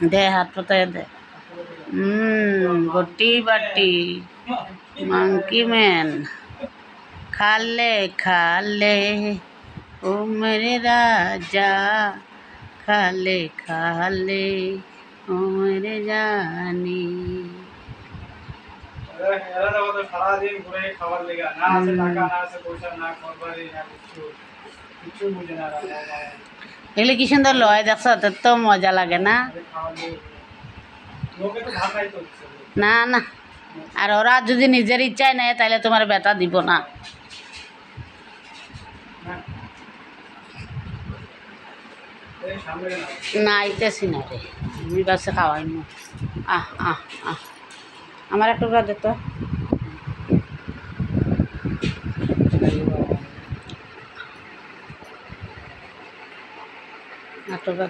दे हाथ पता दे गोटी बाटी मंकी मैन खा ले ओ मेरे राजा खा ले ओ मेरे जानी সারাদিন ঘুরে খাবার লেগা না আছে টাকা না আছে পয়সা না করবারই না কিছু বুঝে না এগুলো কি সুন্দর লয় দেখছো তো মজা লাগে না লোকে তো ভাত খাইতো না না আর ওরা যদি নিজের ইচ্ছায় নেয় তাহলে তোমার বেটা দিব না না আইতেছি না রে আমি কাছে খাওয়াই না আমার একটু দে তো একটু দে